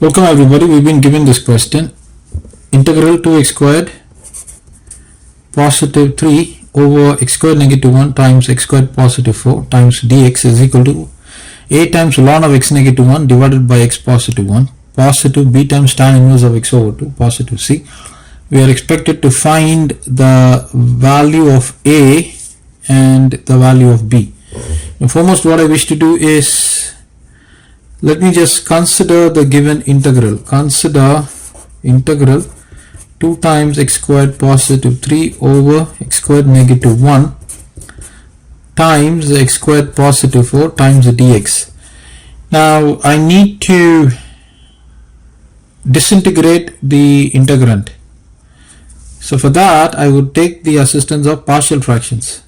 Welcome everybody. We've been given this question. Integral 2x squared positive 3 over x squared negative 1 times x squared positive 4 times dx is equal to a times ln of x negative 1 divided by x positive 1 positive b times tan inverse of x over 2 positive c. We are expected to find the value of a and the value of b. Now, foremost, what I wish to do is, let me just consider the given integral. Consider integral 2 times x squared positive 3 over x squared negative 1 times x squared positive 4 times the dx. Now I need to disintegrate the integrand. So for that I would take the assistance of partial fractions.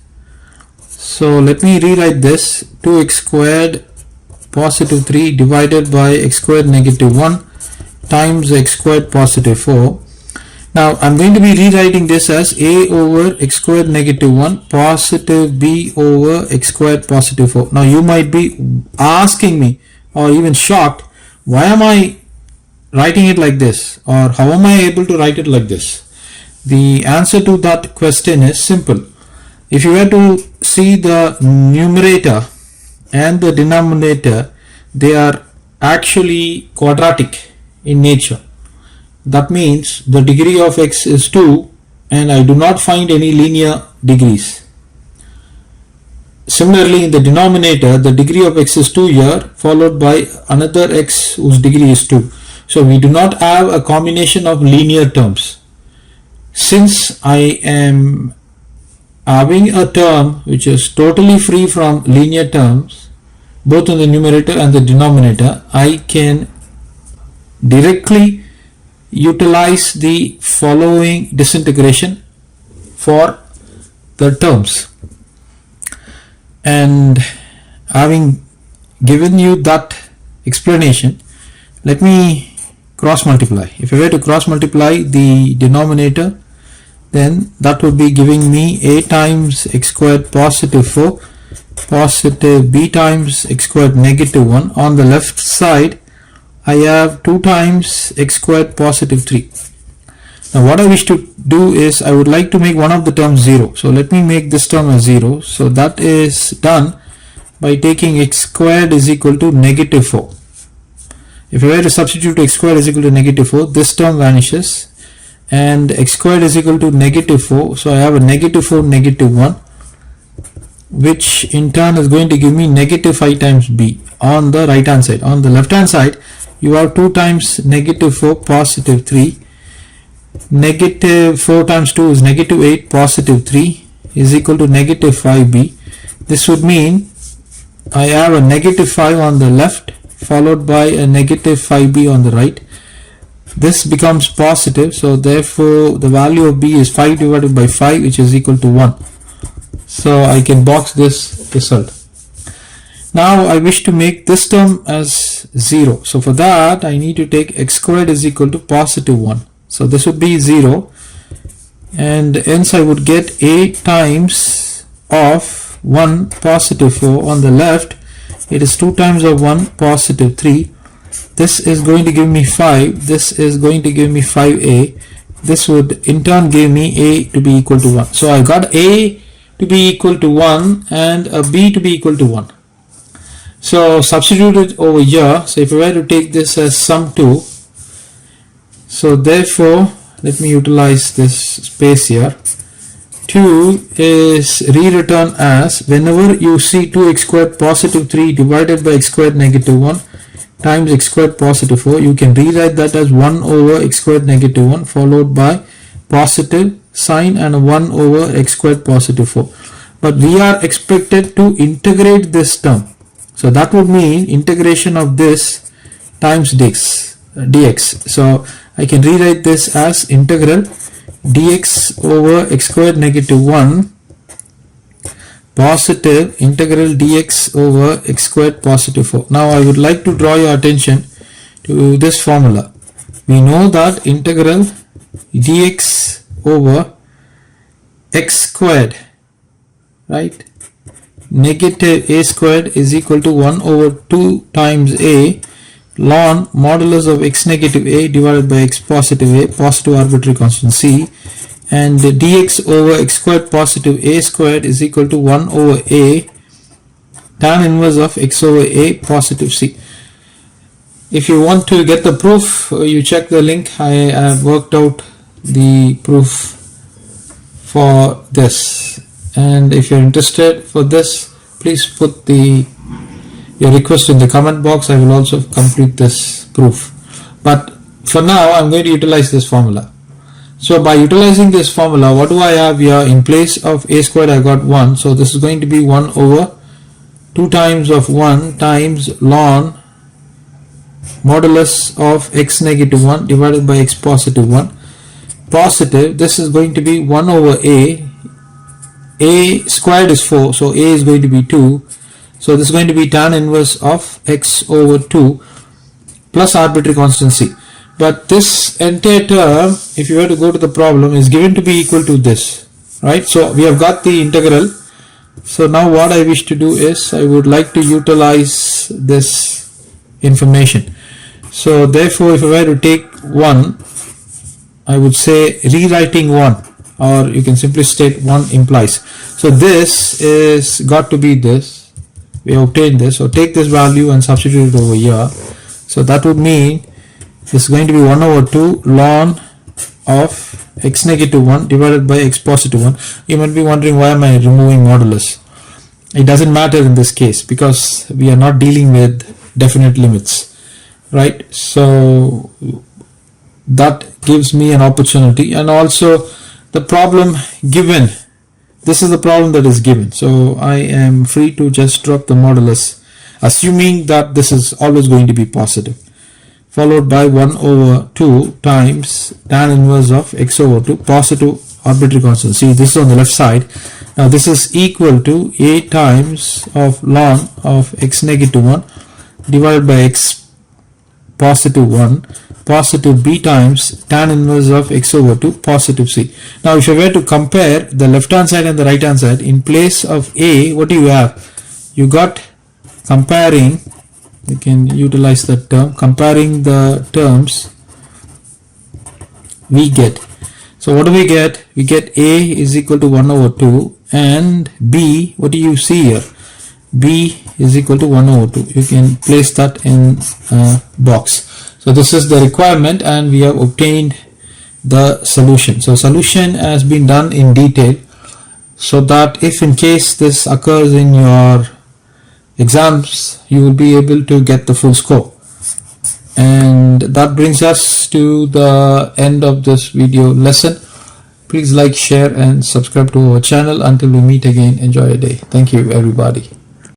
So let me rewrite this: 2x squared positive 3 divided by x squared negative 1 times x squared positive 4. Now I'm going to be rewriting this as a over x squared negative 1 positive b over x squared positive 4. Now you might be asking me, or even shocked, why am I writing it like this, or how am I able to write it like this? The answer to that question is simple. If you were to see the numerator and the denominator, they are actually quadratic in nature. That means the degree of x is 2 and I do not find any linear degrees. Similarly, in the denominator, the degree of x is 2 here, followed by another x whose degree is 2. So we do not have a combination of linear terms. Since I am having a term which is totally free from linear terms, both in the numerator and the denominator, I can directly utilize the following disintegration for the terms. And having given you that explanation, let me cross multiply. If I were to cross multiply the denominator, then that would be giving me a times x squared positive 4 positive b times x squared negative 1. On the left side I have 2 times x squared positive 3. Now what I wish to do is, I would like to make one of the terms 0. So let me make this term as 0. So that is done by taking x squared is equal to negative 4. If I were to substitute x squared is equal to negative 4, this term vanishes and x squared is equal to negative 4. So I have a negative 4 negative 1, which in turn is going to give me negative 5 times b on the right hand side. On the left hand side you have 2 times negative 4 positive 3. Negative 4 times 2 is negative 8 positive 3 is equal to negative 5b. This would mean I have a negative 5 on the left followed by a negative 5b on the right. This becomes positive, so therefore the value of b is 5 divided by 5, which is equal to 1. So I can box this result. Now I wish to make this term as 0. So for that I need to take x squared is equal to positive 1. So this would be 0, and hence I would get a times of 1 positive 4. On the left it is 2 times of 1 positive 3. This is going to give me 5. This is going to give me 5a. This would in turn give me a to be equal to 1. So I got a to be equal to 1 and a b to be equal to 1. So substitute it over here. So if I were to take this as sum 2, so therefore let me utilize this space here. 2 is rewritten as, whenever you see 2x squared positive 3 divided by x squared negative 1 times x squared positive 4, you can rewrite that as 1 over x squared negative 1 followed by positive sign and a 1 over x squared positive 4. But we are expected to integrate this term. So that would mean integration of this times dx. So I can rewrite this as integral dx over x squared negative 1 positive integral dx over x squared positive 4. Now I would like to draw your attention to this formula. We know that integral dx over x squared, right, negative a squared is equal to 1 over 2 times a ln modulus of x negative a divided by x positive a, positive arbitrary constant c, and dx over x squared positive a squared is equal to 1 over a tan inverse of x over a positive c. If you want to get the proof, you check the link. I have worked out the proof for this, and if you're interested for this, please put your request in the comment box. I will also complete this proof, but for now I'm going to utilize this formula. So by utilizing this formula, what do I have here? In place of a squared I got 1, so this is going to be 1 over 2 times of 1 times ln modulus of x negative 1 divided by x positive 1. Positive, this is going to be 1 over a squared is 4, so a is going to be 2, so this is going to be tan inverse of x over 2 plus arbitrary constant c. But this entire term, if you were to go to the problem, is given to be equal to this, right? So we have got the integral. So now what I wish to do is I would like to utilize this information. So therefore, if I were to take 1, I would say rewriting 1, or you can simply state 1 implies. So this is got to be this. We obtained this. So take this value and substitute it over here. So that would mean this is going to be 1 over 2 ln of x negative 1 divided by x positive 1. You might be wondering, why am I removing modulus? It doesn't matter in this case because we are not dealing with definite limits, right? So that gives me an opportunity, and also the problem given, this is the problem that is given, so I am free to just drop the modulus, assuming that this is always going to be positive, followed by 1 over 2 times tan inverse of x over 2, positive arbitrary constant. See, this is on the left side. Now this is equal to a times of ln of x negative 1 divided by x positive 1, positive b times tan inverse of x over 2, positive c. Now if you were to compare the left hand side and the right hand side, in place of a, what do you have? You got comparing, you can utilize that term, comparing the terms we get. So what do we get? We get a is equal to 1 over 2, and b, what do you see here? B is equal to 1 over 2. You can place that in a box. So this is the requirement, and we have obtained the solution. So solution has been done in detail, so that if in case this occurs in your exams, you will be able to get the full score. And that brings us to the end of this video lesson. Please like, share and subscribe to our channel. Until we meet again, enjoy your day. Thank you everybody.